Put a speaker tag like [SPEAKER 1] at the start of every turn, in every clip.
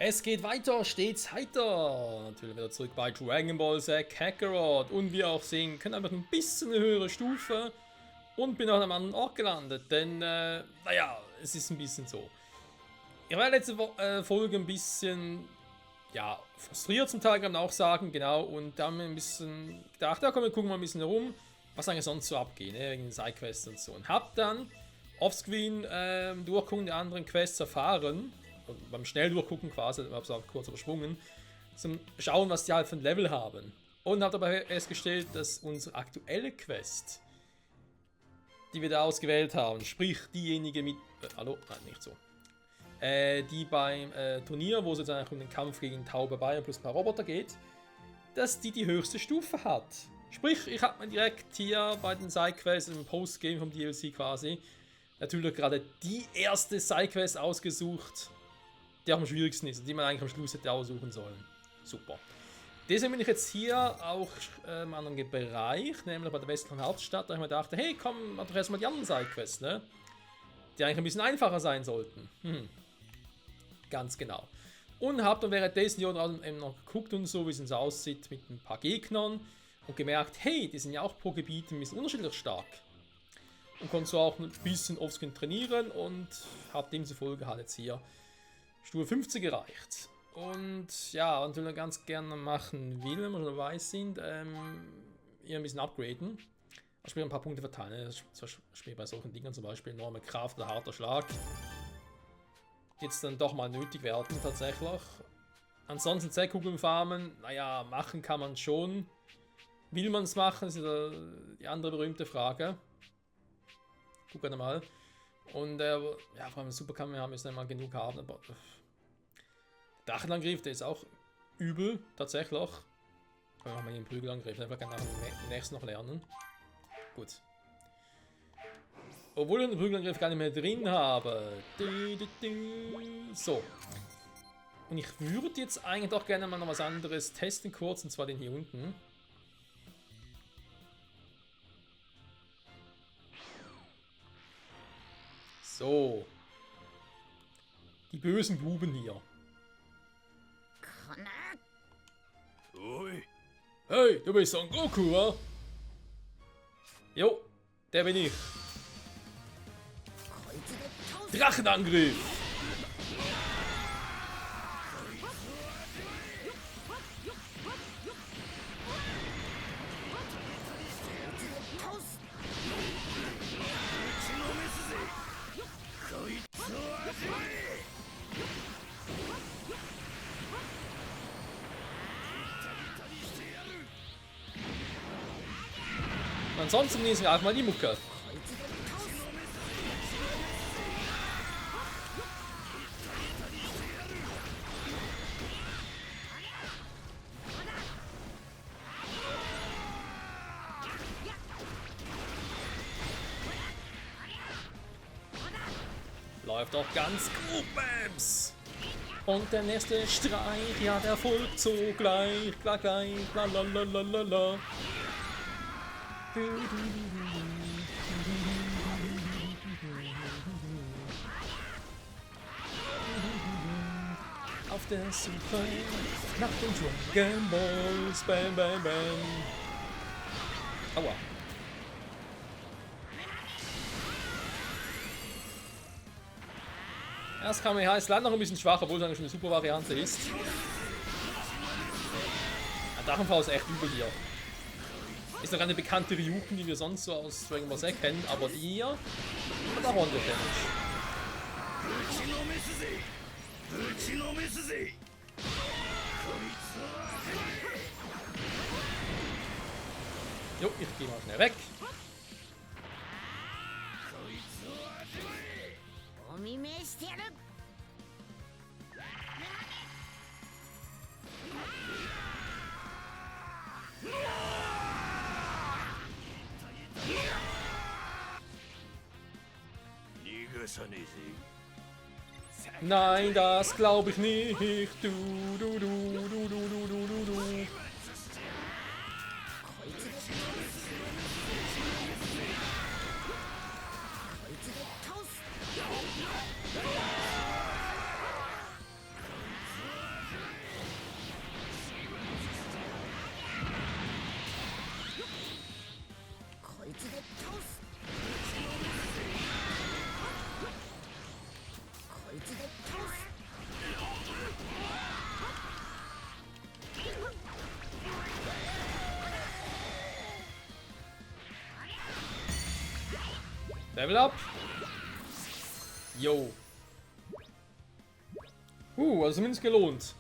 [SPEAKER 1] Es geht weiter, stets heiter. Natürlich wieder zurück bei Dragon Ball Z Kakarot. Und wie auch sehen können, einfach ein bisschen eine höhere Stufe. Und bin auch an einem anderen Ort gelandet. Denn, naja, es ist ein bisschen so. Ich war letzte Folge ein bisschen, ja, frustriert zum Teil, kann man auch sagen, genau. Und da haben wir ein bisschen gedacht, ja komm, wir gucken mal ein bisschen herum, was eigentlich sonst so abgeht, ne, wegen den Sidequests und so. Und hab dann offscreen Durchgucken der anderen Quests erfahren. Und beim Schnelldurchgucken quasi, ich habe es auch kurz übersprungen, zum Schauen, was die halt für ein Level haben. Und habe dabei festgestellt, dass unsere aktuelle Quest, die wir da ausgewählt haben, sprich diejenige mit, hallo, nein, nicht so, die beim Turnier, wo es jetzt eigentlich um den Kampf gegen Taube Bayern plus ein paar Roboter geht, dass die höchste Stufe hat. Sprich, ich habe mir direkt hier bei den Sidequests im Postgame vom DLC quasi natürlich gerade die erste Sidequest ausgesucht, die auch am schwierigsten ist, die man eigentlich am Schluss hätte aussuchen sollen. Super. Deswegen bin ich jetzt hier auch im anderen Bereich, nämlich bei der westlichen Hauptstadt, da ich mir dachte, hey komm, mach doch erstmal die anderen Sidequests, ne? Die eigentlich ein bisschen einfacher sein sollten. Ganz genau. Und habe dann währenddessen hier eben noch geguckt und so, wie es so aussieht mit ein paar Gegnern und gemerkt, hey, die sind ja auch pro Gebiet ein bisschen unterschiedlich stark. Und konnte so auch ein bisschen offscreen trainieren und habe demzufolge halt jetzt hier Stufe 50 erreicht. Und ja, und will ganz gerne machen will, wenn wir schon dabei sind, hier ein bisschen upgraden. Ich will ein paar Punkte verteilen. Das spielt bei solchen Dingen zum Beispiel enorme Kraft oder harter Schlag. Die jetzt dann doch mal nötig werden tatsächlich. Ansonsten Z-Kugeln farmen, naja, machen kann man schon. Will man es machen, ist die andere berühmte Frage. Gucken wir mal. Und ja, vor allem Superkampf haben wir jetzt nicht mal genug haben. Aber der Drachenangriff, der ist auch übel, tatsächlich. Wir machen den Prügelangriff, einfach kann nachher den nächsten noch lernen. Gut. Obwohl ich den Prügelangriff gar nicht mehr drin habe. So. Und ich würde jetzt eigentlich doch gerne mal noch was anderes testen kurz, und zwar den hier unten. So. Die bösen Buben hier. Hey, du bist Son Goku, wa? Jo, der bin ich. Drachenangriff! Ansonsten genießen wir einfach mal die Mucke. Läuft auch ganz gut, Bams! Und der nächste Streich, ja, der folgt sogleich, gleich, la la la la la la. Auf der Suche nach den Dragon Balls, bam bam bam. Aua. Erst kam mir heiß Land noch ein bisschen schwach, obwohl es eigentlich schon eine super Variante ist. Der Drachenfrau ist echt übel hier. Ist noch eine bekannte Ryuken, die wir sonst so aus Dragon Ball Z kennen, aber die hier hat auch ordentlich Damage. Jo, ich gehe mal schnell weg. Nein, das glaube ich nicht. Du. Level up. Yo. Also zumindest gelohnt.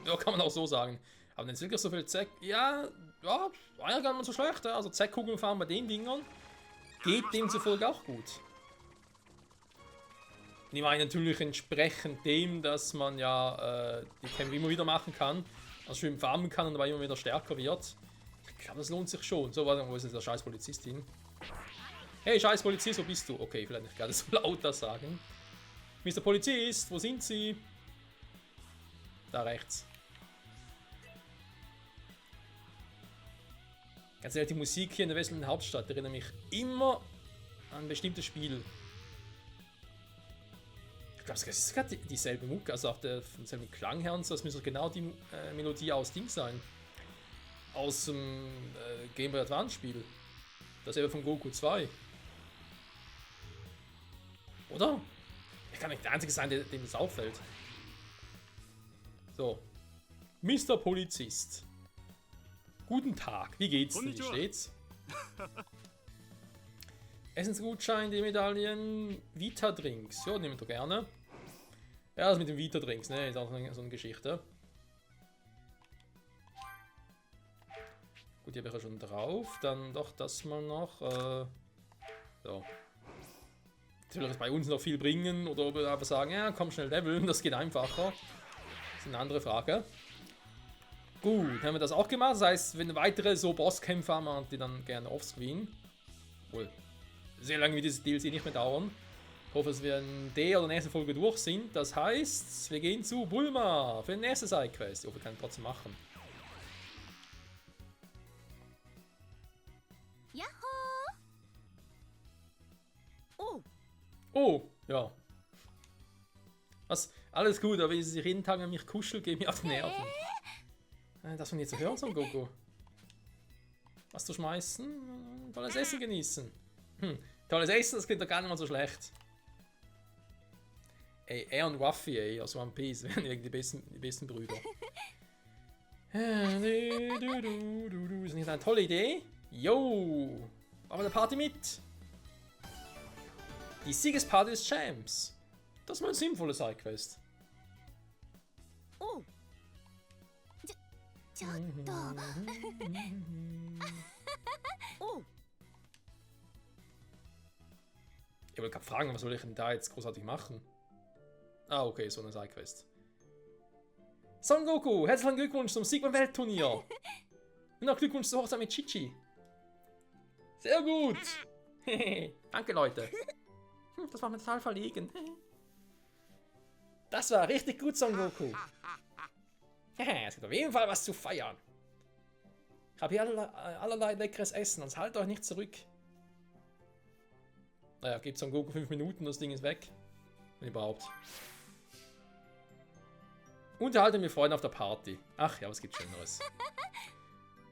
[SPEAKER 1] Ja, kann man auch so sagen. Aber jetzt wirklich so viel Zack. Ja, war ja gar nicht so schlecht. Also Zackkugeln fahren bei den Dingern geht demzufolge auch gut. Ich meine natürlich entsprechend dem, dass man ja die Kämpfe immer wieder machen kann. Also schön farmen kann und dabei immer wieder stärker wird. Ich glaube, das lohnt sich schon. So, wo ist jetzt der scheiß Polizist hin? Hey, scheiß Polizist, wo bist du? Okay, vielleicht nicht gerade so laut das sagen. Mr. Polizist, wo sind Sie? Da rechts. Ganz ehrlich, die Musik hier in der westlichen Hauptstadt erinnert mich immer an ein bestimmtes Spiel. Ich glaube, es ist gerade dieselbe Mucke, also auch vom selben Klang her und so. Das müsste genau die Melodie aus Ding sein. Aus dem Game Boy Advance Spiel. Das ist eben von Goku 2. Oder? Ich kann nicht der Einzige sein, dem das auffällt. So. Mr. Polizist. Guten Tag, wie geht's denn? Wie steht's? Essensgutschein, die Medaillen, Vita-Drinks. Ja, nehmen wir doch gerne. Ja, das mit den Vita-Drinks, ne, ist auch so eine Geschichte. Gut, die habe ich ja schon drauf. Dann doch das mal noch. So. Natürlich wird es bei uns noch viel bringen oder ob wir aber sagen, ja, komm schnell leveln, das geht einfacher. Das ist eine andere Frage. Gut, haben wir das auch gemacht. Das heißt, wenn weitere so Bosskämpfe haben, wir die dann gerne offscreen. Wohl. Sehr lange wie dieses DLC nicht mehr dauern. Ich hoffe, dass wir in der oder nächsten Folge durch sind. Das heißt, wir gehen zu Bulma für die nächste Sidequest. Ich hoffe, wir können trotzdem machen. Oh, ja. Was? Alles gut, aber wie sie sich jeden Tag an mich kuschelt, geht mir auf die Nerven. Das von jetzt zu hören, Son Goku. Was zu schmeißen? Tolles Essen genießen. Tolles Essen, das klingt doch gar nicht mal so schlecht. Ey, er und Ruffy, ey, aus One Piece, wären die besten Brüder. Ist nicht eine tolle Idee? Yo! Machen wir eine Party mit! Die Siegesparty des Champs. Das ist mal eine sinnvolle Sidequest.
[SPEAKER 2] Oh! Oh!
[SPEAKER 1] Ich wollte gerade fragen, was soll ich denn da jetzt großartig machen? Ah, okay, so eine Sidequest. Son Goku, herzlichen Glückwunsch zum Sieg beim Weltturnier. Und auch Glückwunsch zur Hochzeit mit Chichi. Sehr gut. Danke, Leute. Das war mir total verlegen. Das war richtig gut, Son Goku. Es gibt auf jeden Fall was zu feiern. Ich habe hier allerlei leckeres Essen, sonst haltet euch nicht zurück. Naja, gibt Son Goku 5 Minuten, das Ding ist weg. Wenn überhaupt. Unterhalte mit Freunden auf der Party. Ach ja, was gibt Schöneres.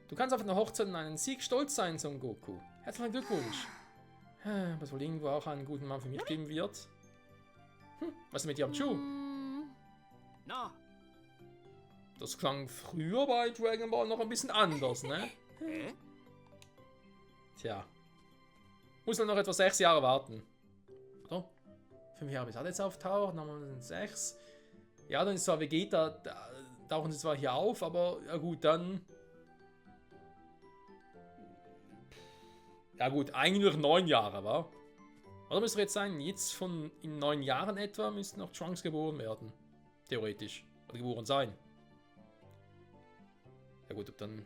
[SPEAKER 1] Du kannst auf einer Hochzeit an einen Sieg stolz sein, Son Goku. Herzlichen Glückwunsch. Was wohl irgendwo auch einen guten Mann für mich geben wird. Was ist mit Yamchu?
[SPEAKER 2] No!
[SPEAKER 1] Das klang früher bei Dragon Ball noch ein bisschen anders, ne? Tja. Muss man noch etwa 6 Jahre warten. Oder? 5 Jahre bis alle jetzt auftaucht, nochmal sind 6. Ja, dann ist zwar Vegeta, da tauchen sie zwar hier auf, aber ja gut, dann... Ja gut, eigentlich noch 9 Jahre, wa? Oder müsste jetzt sein, jetzt von in 9 Jahren etwa müssten noch Trunks geboren werden. Theoretisch. Oder geboren sein. Ja gut, ob dann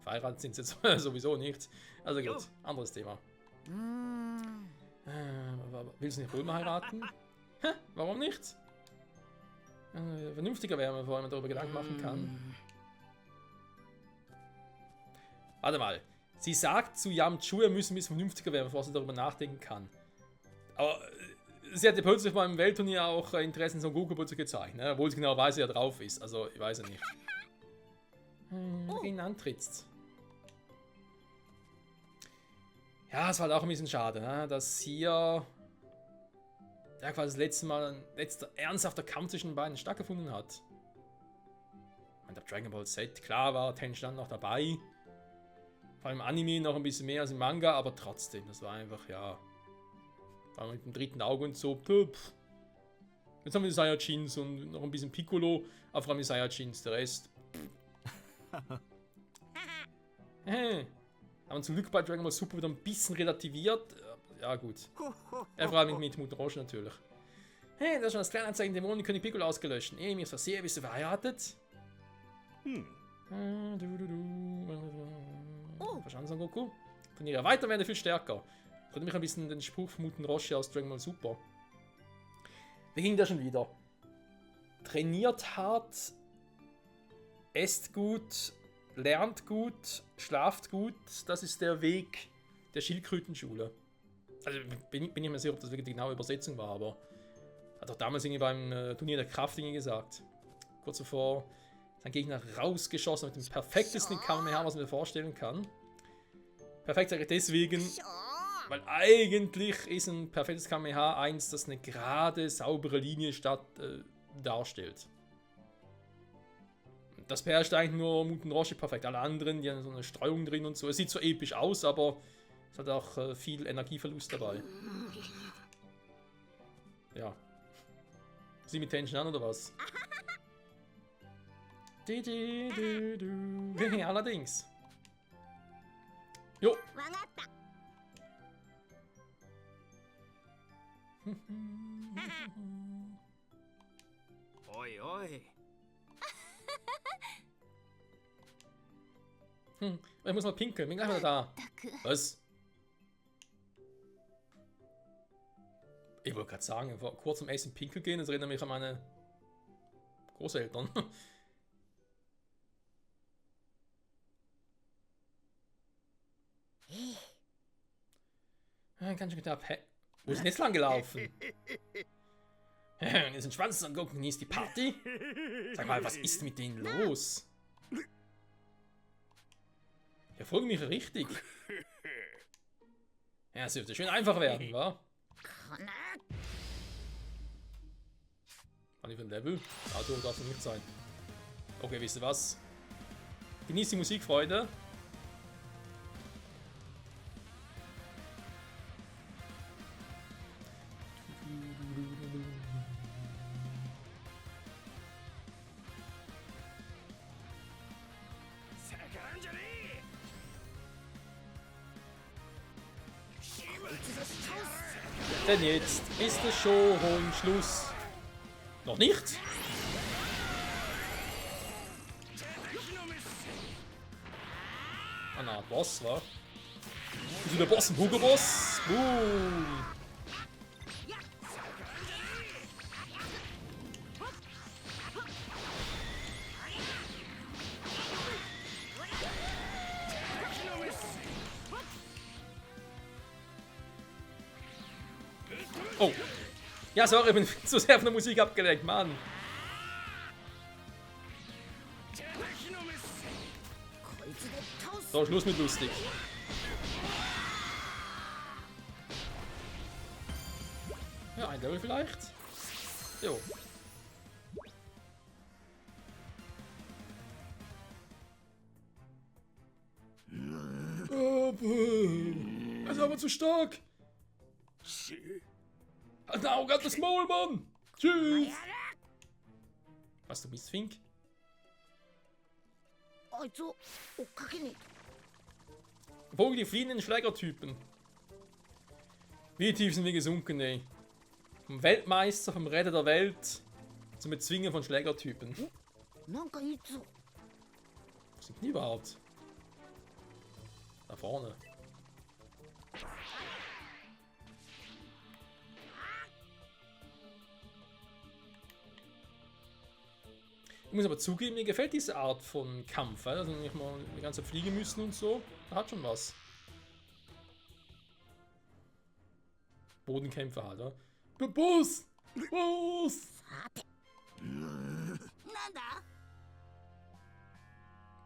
[SPEAKER 1] verheiratet sind sie jetzt sowieso nicht. Also gut, anderes Thema. Willst du nicht Bulma heiraten? Hä? Warum nicht? Vernünftiger wäre, bevor man darüber Gedanken machen kann. Warte mal. Sie sagt zu Yamchu, er müsse ein bisschen vernünftiger werden, bevor sie darüber nachdenken kann. Aber sie hat ja plötzlich beim Weltturnier auch Interessen Son Goku gezeigt, ne? Obwohl sie genau weiß, wie er drauf ist. Also, ich weiß ja nicht. Ihn antrittst. Ja, es war halt auch ein bisschen schade, ne? Dass hier ja, quasi das letzte Mal ein letzter ernsthafter Kampf zwischen den beiden stattgefunden hat. Und der Dragon Ball Z, klar war Tenchi noch dabei. Vor allem im Anime noch ein bisschen mehr als im Manga, aber trotzdem, das war einfach, ja. Vor allem mit dem dritten Auge und so. Pff. Jetzt haben wir die Saiyajins und noch ein bisschen Piccolo, aber vor allem die Saiyajins, der Rest. Haben zum Glück bei Dragon Ball Super wieder ein bisschen relativiert. Ja, gut. Vor allem mit Muten Roshi natürlich. Hey, das ist schon das Kleinanzeigen Dämonen König Piccolo ausgelöscht. Mir ist was sehr, bist du verheiratet? Verstanden, Son Goku? Von ihrer Erweiterung werden viel stärker. Ich würde mich ein bisschen den Spruch von Muten Roshi aus Dragon Ball Super. Wie ging der schon wieder? Trainiert hart, esst gut, lernt gut, schlaft gut. Das ist der Weg der Schildkrötenschule. Also bin ich mir sicher, ob das wirklich die genaue Übersetzung war, aber hat doch damals irgendwie beim Turnier der Kraft gesagt. Kurz bevor sein Gegner rausgeschossen mit dem perfektesten Kamehameha, was man sich vorstellen kann. Perfekt sage ich deswegen, weil eigentlich ist ein perfektes Kamehameha eins, das eine gerade, saubere Linie darstellt. Das beherrscht eigentlich nur Muten Roshi perfekt. Alle anderen, die haben so eine Streuung drin und so. Es sieht so episch aus, aber es hat auch viel Energieverlust dabei. Ja. Sie mit Tension an oder was? Allerdings. Jo.
[SPEAKER 2] Oi, oi.
[SPEAKER 1] Ich muss mal pinkeln, bin gleich wieder da. Was? Ich wollte gerade sagen, vor kurzem Essen pinkeln gehen, das erinnert mich an meine Großeltern. Ganz schön knapp. Wo ist denn jetzt lang gelaufen? Jetzt sind Schwanz und gucken, genießt die Party. Sag mal, was ist mit denen los? Ja, folgen mich richtig. Ja, es dürfte schön einfach werden, wa? Was für ein Level? Das Auto darf es nicht sein. Okay, wisst ihr was? Genießt die Musik, Freunde. Denn jetzt ist es schon Schluss. Noch nicht? Ah, na, Boss, wa? Ist der Boss ein Hugo-Boss? Oh. Ja, sorry, ich bin zu sehr von der Musik abgelenkt, Mann. So, Schluss mit lustig. Ja, ein Level vielleicht. Jo. Er ist aber zu stark. Ein Auge hat das Maul, Mann. Tschüss. Was, du bist, Fink? Folge die fliehenden Schlägertypen. Wie tief sind wir gesunken, ey? Vom Weltmeister, vom Retter der Welt zum Bezwingen von Schlägertypen. Wo sind die überhaupt? Da vorne. Ich muss aber zugeben, mir gefällt diese Art von Kampf, also nicht mal die ganze Zeit fliegen müssen und so. Da hat schon was. Bodenkämpfe halt, oder? Der Boss! Boss!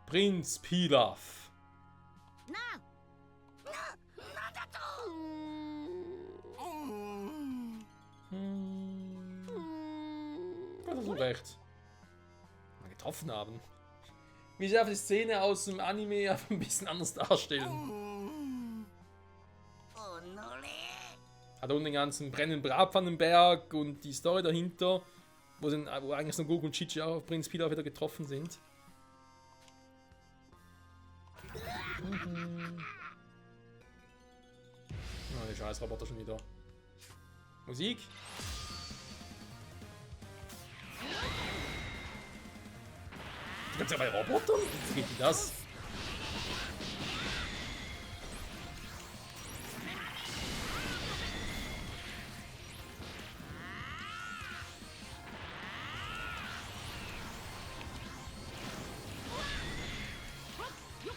[SPEAKER 1] Prinz Pilaf. Hat er so recht. Mal getroffen haben. wie sie einfach die Szene aus dem Anime einfach ein bisschen anders darstellen. Hat unten den ganzen brennenden Bratpfannenberg und die Story dahinter, wo eigentlich Son Goku und Chi-Chi auch auf Prinz Pilaf wieder getroffen sind. Oh, die scheiß Roboter schon wieder. Musik. Die ganze Zeit bei Robotern? Wie geht denn das?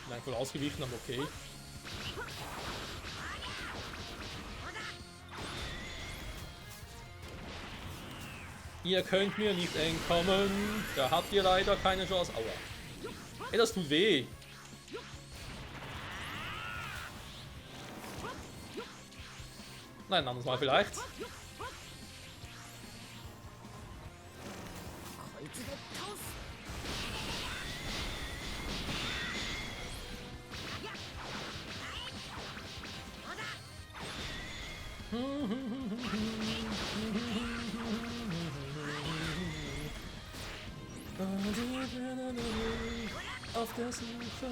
[SPEAKER 1] Nein, voll ausgewichen, aber okay. Ihr könnt mir nicht entkommen. Da habt ihr leider keine Chance. Aua. Ey, das tut weh. Nein, anderes Mal vielleicht. Auf der Suche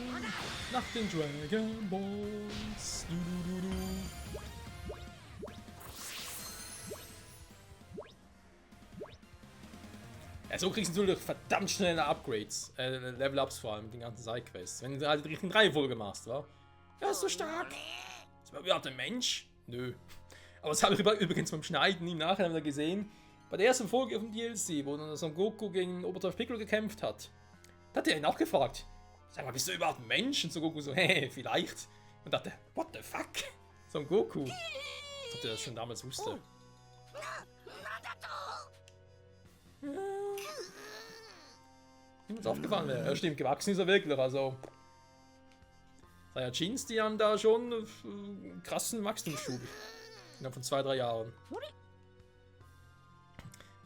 [SPEAKER 1] nach den Dragon Balls. Ja, so kriegst du natürlich verdammt schnelle Upgrades. Level-Ups vor allem mit den ganzen Sidequests. Wenn du halt die richtigen Reihenfolge machst, wa? Ja, ist so stark. Ist man überhaupt ein Mensch? Nö. Aber das habe ich übrigens beim Schneiden im Nachhinein wieder gesehen. Bei der ersten Folge vom DLC, wo dann Son Goku gegen Oberteufel Piccolo gekämpft hat, da hat er ihn auch gefragt: Sag mal, bist du überhaupt ein Mensch? Und Son Goku so, hey, vielleicht. Und dachte, what the fuck? Son Goku. Ob der das schon damals wusste. Ja. Niemals aufgefallen wäre. Ja, stimmt, gewachsen ist er wirklich, also. Saiyajins, die haben da schon einen krassen Wachstumsschub. Innerhalb von 2-3 Jahren.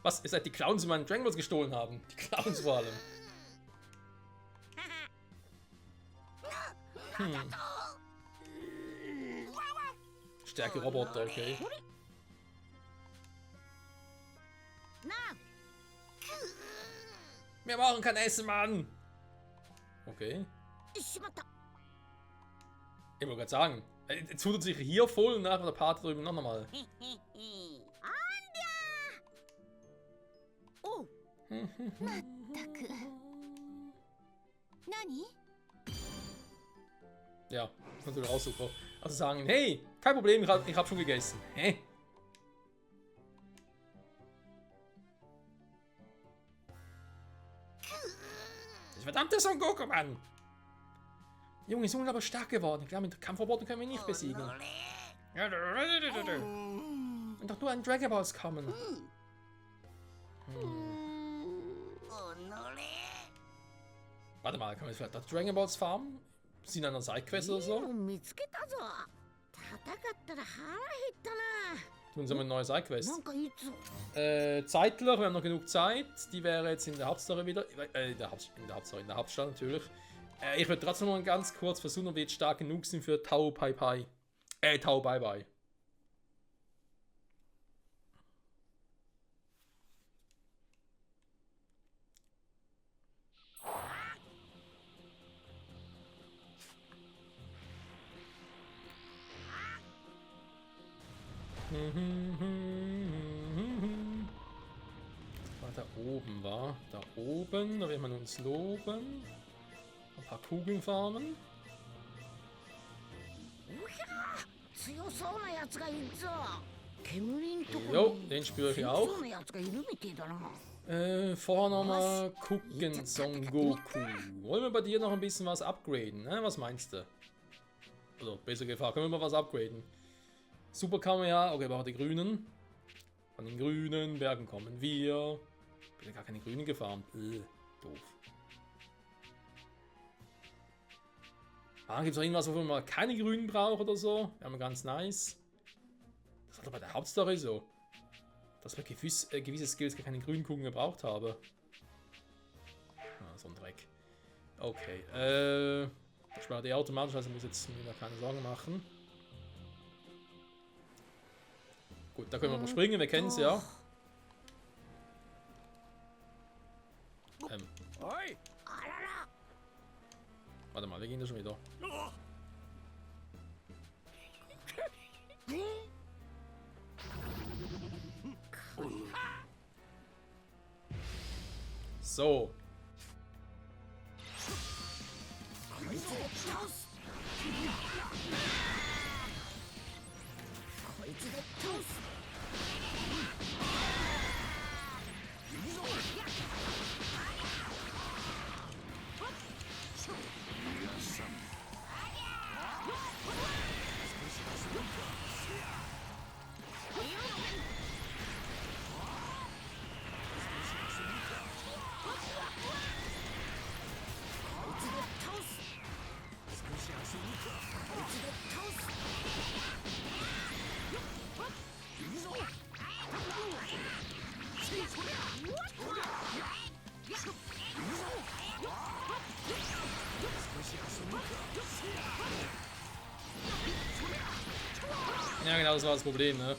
[SPEAKER 1] Was? Ihr seid die Clowns, die meinen Dragon Balls gestohlen haben? Die Clowns vor allem. Stärke Roboter, okay. Wir brauchen kein Essen, Mann! Okay. Ich wollte gerade sagen, jetzt tut sich hier voll und nach der Part drüben noch mal.
[SPEAKER 2] Oh.
[SPEAKER 1] Ja, ist natürlich auch super. Also sagen, hey, kein Problem, ich hab schon gegessen. Hä? Das verdammte Son Goku, Mann! Junge, ist unglaublich stark geworden. Klar, mit Kampfroboter können wir ihn nicht besiegen. Und doch nur an Dragon Balls kommen. Warte mal, kann man vielleicht das Dragon Balls farmen? Sind einer Sidequest oder so? Tun sie mal eine neue Sidequest. Zeitler, wir haben noch genug Zeit. Die wäre jetzt in der Hauptstory wieder. In der Hauptstadt natürlich. Ich würde trotzdem noch ganz kurz versuchen, ob wir jetzt stark genug sind für Tao Pai Pai. Tao Bye Bye. Da oben war. Da oben, da werden wir uns loben. Ein paar Kugeln farmen. Jo, den spüre ich auch. Vorher nochmal gucken, Son Goku. Wollen wir bei dir noch ein bisschen was upgraden, ne? Was meinst du? Also, besser gefragt, können wir mal was upgraden? Super Kamera, okay, brauchen die Grünen. Von den grünen Bergen kommen wir. Ich bin ja gar keine Grünen gefahren. Doof. Gibt es noch irgendwas, wofür man keine Grünen braucht oder so? Wäre mal ganz nice. Das war doch bei der Hauptstory so. Dass man gewisse Skills gar keine grünen Kugeln gebraucht habe. So ein Dreck. Okay, das war die automatisch, also muss jetzt mir noch keine Sorgen machen. Gut, da können wir überspringen, wir kennen es ja.
[SPEAKER 2] Oi.
[SPEAKER 1] Warte mal, wir gehen da schon wieder. So. Ja, genau, das war das Problem, ne?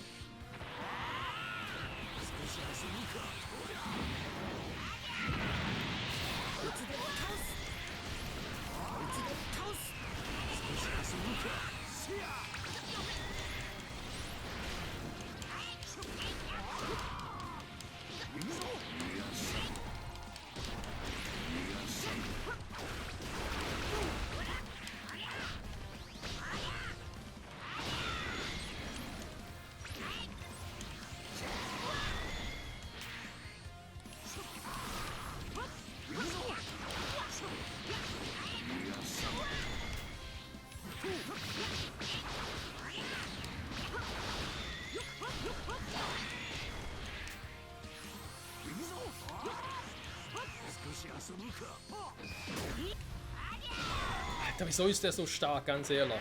[SPEAKER 1] Alter, wieso ist der so stark, ganz ehrlich?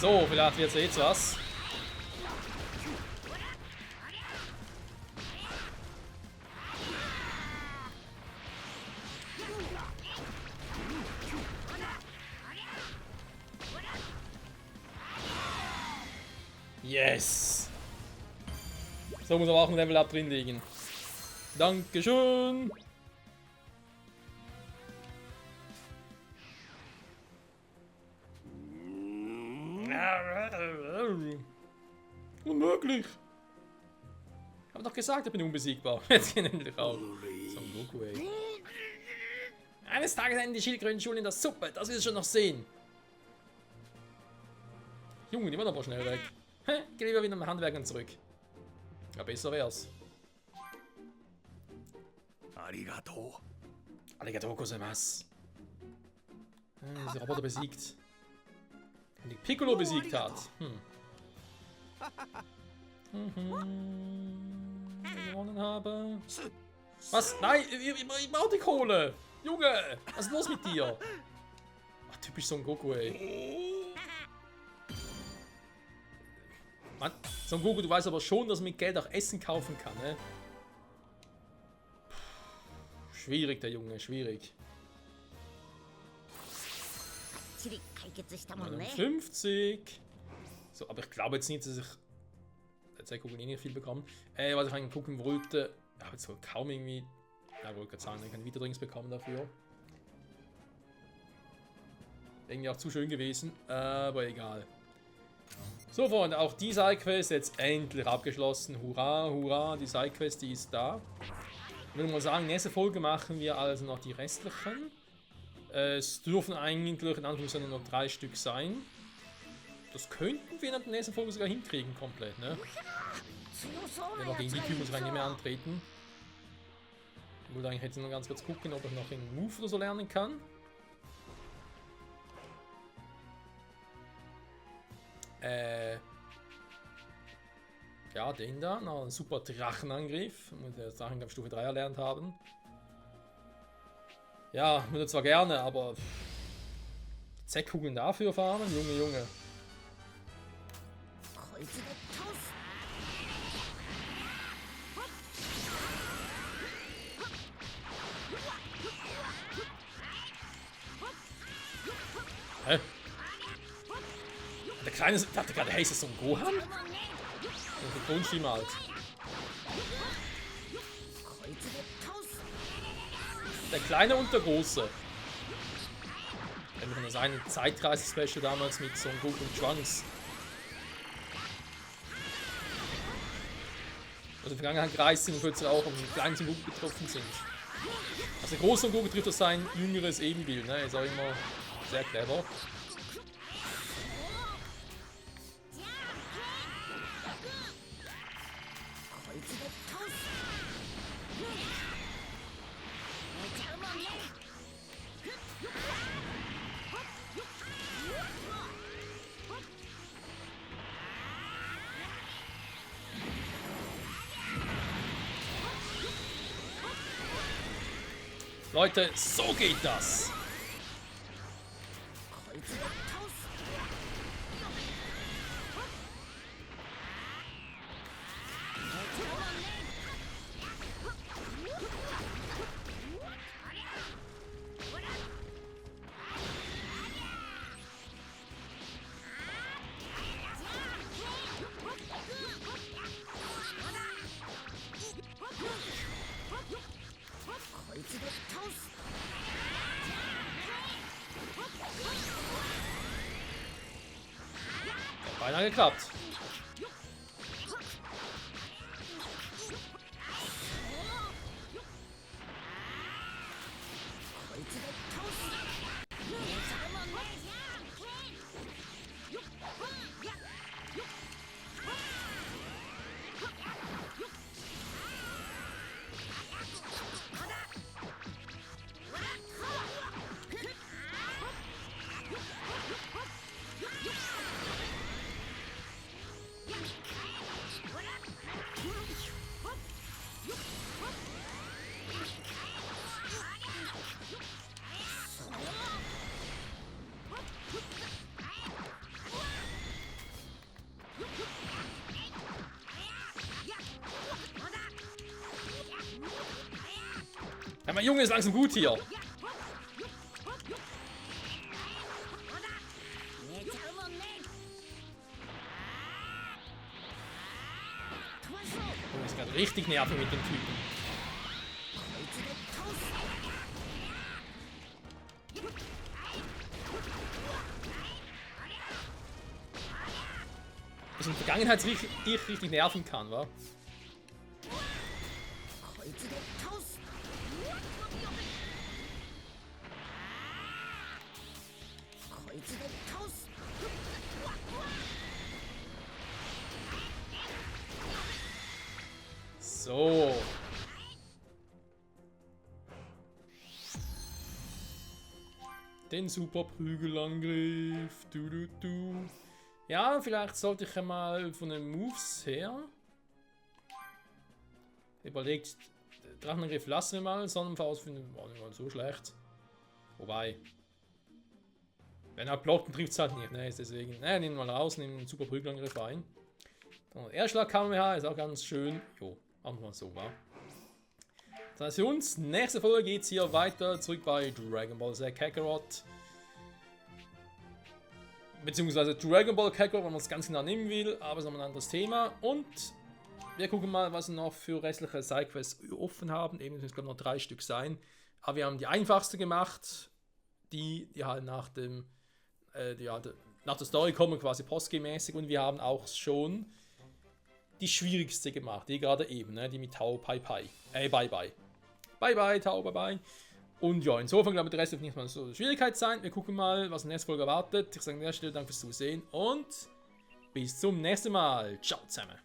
[SPEAKER 1] So, vielleicht wird es jetzt was. Yes! So muss aber auch ein Level Up drin liegen. Dankeschön! Unmöglich! Ich hab doch gesagt, ich bin unbesiegbar. Jetzt gehen endlich auch. Son Goku, ey. Eines Tages enden die Schildkröten-Schulen in der Suppe. Das wirst du schon noch sehen. Junge, die waren aber schnell weg. Geh lieber wieder mit Handwerkern zurück. Ja, besser wär's.
[SPEAKER 2] Arigato.
[SPEAKER 1] Arigato gozaimasu. Diese Roboter besiegt. Und die Piccolo besiegt hat. Gewonnen habe. Was? Nein, ich brauche die Kohle. Junge, was ist los mit dir? Ach, typisch Son Goku, ey. Mann, Son Goku, du weißt aber schon, dass man mit Geld auch Essen kaufen kann, ne? Schwierig, der Junge, schwierig. 50. So, aber ich glaube jetzt nicht, dass ich. Jetzt habe ich nicht viel bekommen. Was ich eigentlich gucken wollte. Aber jetzt soll kaum irgendwie. Ja, wollte gerade sagen, ich kann Vitadrings bekommen dafür. Irgendwie auch zu schön gewesen, aber egal. So, Freunde, auch die Sidequest jetzt endlich abgeschlossen. Hurra, hurra, die Sidequest, die ist da. Ich würde mal sagen, nächste Folge machen wir also noch die restlichen. Es dürfen eigentlich in Anführungszeichen nur 3 Stück sein. Das könnten wir in der nächsten Folge sogar hinkriegen, komplett, ne? Wenn wir gegen die Typen rein nicht mehr antreten. Ich wollte eigentlich jetzt nur ganz kurz gucken, ob ich noch einen Move oder so lernen kann. Ja, den da, noch ein super Drachenangriff. Muss der Drachenkampf Stufe 3 erlernt haben. Ja, würde zwar gerne, aber Zeckkugeln dafür farmen, Junge, Junge. Hä? Der Kleine, ich dachte gerade, hey, ist das so ein Gohan? Der Grundstimme halt. Der Kleine und der Große. Wenn wir das eine Zeitreise-Special damals mit Son Goku und Trunks. Also in der Vergangenheit gereist sind und plötzlich auch um den kleinen Son Goku getroffen sind. Also der große Son Goku trifft auf sein jüngeres Ebenbild, ne? Ist auch immer sehr clever. Leute, so geht das! Beinahe geklappt. Ja, mein Junge ist langsam gut hier. Oh, ist gerade richtig nervig mit dem Typen. Was in der Vergangenheit richtig nerven kann, wa? So. Den super Prügelangriff. Du. Ja, vielleicht sollte ich einmal von den Moves her. Überlegt, Drachenangriff lassen wir mal. Sonnenfaust finde ich nicht mal so schlecht. Wobei. Wenn er blockt, trifft es halt nicht. Ne, deswegen. Ne, nehmen wir mal raus, nehmen den super Prügelangriff ein. Und Erschlag KMH ist auch ganz schön. Jo. Machen wir mal so, wa? Das heißt für uns, nächste Folge geht es hier weiter zurück bei Dragon Ball Z Kakarot. Beziehungsweise Dragon Ball Kakarot, wenn man es ganz genau nehmen will, aber es ist noch ein anderes Thema. Und wir gucken mal, was wir noch für restliche Sidequests offen haben. Eben müssen es glaube ich noch 3 Stück sein. Aber wir haben die einfachste gemacht, die halt nach dem, nach der Story kommen, quasi postgemäßig. Und wir haben auch schon die schwierigste gemacht, die gerade eben, ne? Die mit Tau Pai Pai. Bye Bye. Bye Bye, Tau Bye Bye. Und ja, insofern glaube ich, der Rest wird nicht mal so Schwierigkeit sein. Wir gucken mal, was in der nächsten Folge erwartet. Ich sage an der Stelle danke fürs Zusehen und bis zum nächsten Mal. Ciao zusammen.